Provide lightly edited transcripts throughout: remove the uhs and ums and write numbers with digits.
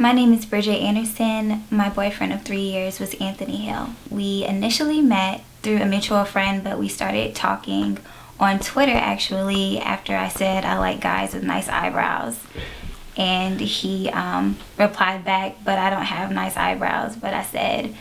My name is Bridget Anderson. My boyfriend of 3 years was Anthony Hill. We initially met through a mutual friend, but we started talking on Twitter actually after I said I like guys with nice eyebrows. And he replied back, but I don't have nice eyebrows. But I said,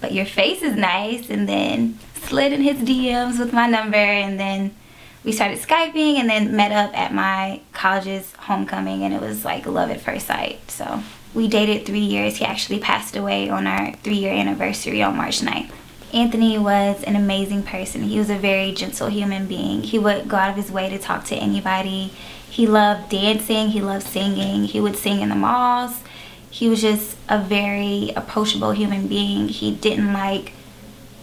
but your face is nice, and then slid in his DMs with my number, and then we started Skyping and then met up at my college's homecoming, and it was like love at first sight. So we dated 3 years. He actually passed away on our 3-year anniversary on March 9th. Anthony was an amazing person. He was a very gentle human being. He would go out of his way to talk to anybody. He loved dancing. He loved singing. He would sing in the malls. He was just a very approachable human being. He didn't like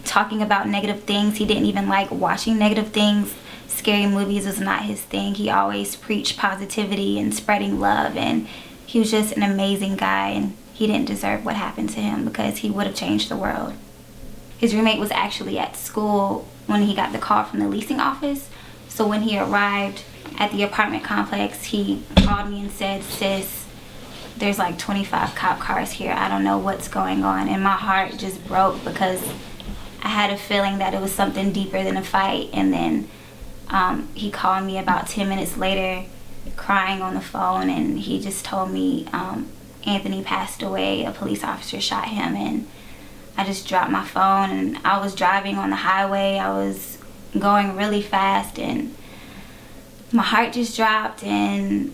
talking about negative things. He didn't even like watching negative things. Scary movies was not his thing. He always preached positivity and spreading love, and he was just an amazing guy, and he didn't deserve what happened to him because he would have changed the world. His roommate was actually at school when he got the call from the leasing office. So when he arrived at the apartment complex, he called me and said, "Sis, there's like 25 cop cars here. I don't know what's going on." And my heart just broke because I had a feeling that it was something deeper than a fight. And then he called me about 10 minutes later crying on the phone, and he just told me Anthony passed away. A police officer shot him. And I just dropped my phone, and I was driving on the highway. I was going really fast, and my heart just dropped, and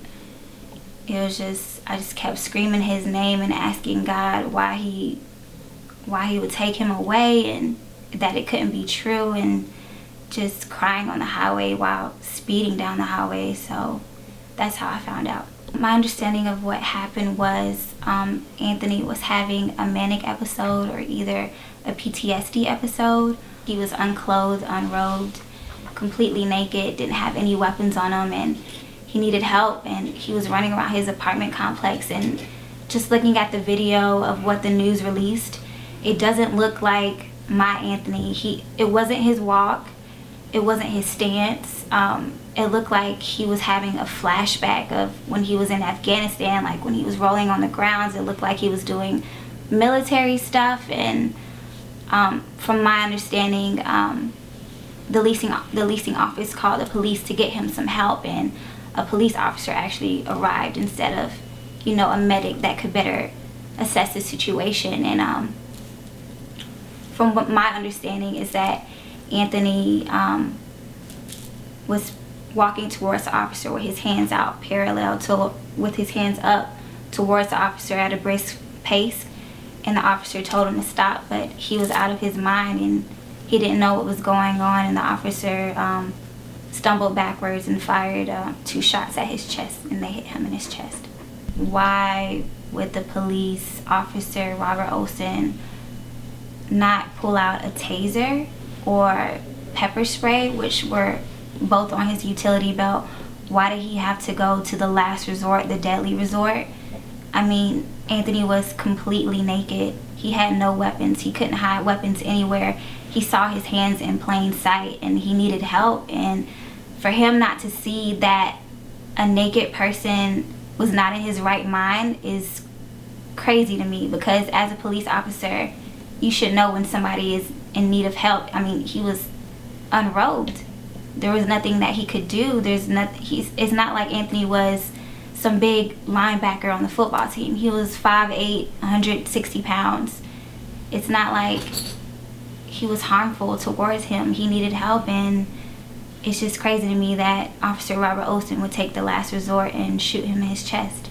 it was just, I just kept screaming his name and asking God why he would take him away, and that it couldn't be true, and just crying on the highway while speeding down the highway. So that's how I found out. My understanding of what happened was Anthony was having a manic episode or either a PTSD episode. He was unclothed, unrobed, completely naked, didn't have any weapons on him, and he needed help, and he was running around his apartment complex. And just looking at the video of what the news released, it doesn't look like my Anthony. It wasn't his walk, it wasn't his stance. It looked like he was having a flashback of when he was in Afghanistan, like when he was rolling on the grounds. It looked like he was doing military stuff, and from my understanding, the leasing office called the police to get him some help, and a police officer actually arrived instead of, a medic that could better assess the situation. And from what my understanding is that Anthony was walking towards the officer with his hands out with his hands up towards the officer at a brisk pace, and the officer told him to stop, but he was out of his mind and he didn't know what was going on, and the officer stumbled backwards and fired 2 shots at his chest, and they hit him in his chest. Why would the police officer, Robert Olson, not pull out a taser or pepper spray, which were both on his utility belt? Why did he have to go to the last resort, the deadly resort? I mean, Anthony was completely naked. He had no weapons. He couldn't hide weapons anywhere. He saw his hands in plain sight, and he needed help. And for him not to see that a naked person was not in his right mind is crazy to me, because as a police officer, you should know when somebody is in need of help. I mean, he was unrobed. There was nothing that he could do. It's not like Anthony was some big linebacker on the football team. He was 5'8", 160 pounds. It's not like he was harmful towards him. He needed help, and it's just crazy to me that Officer Robert Olson would take the last resort and shoot him in his chest.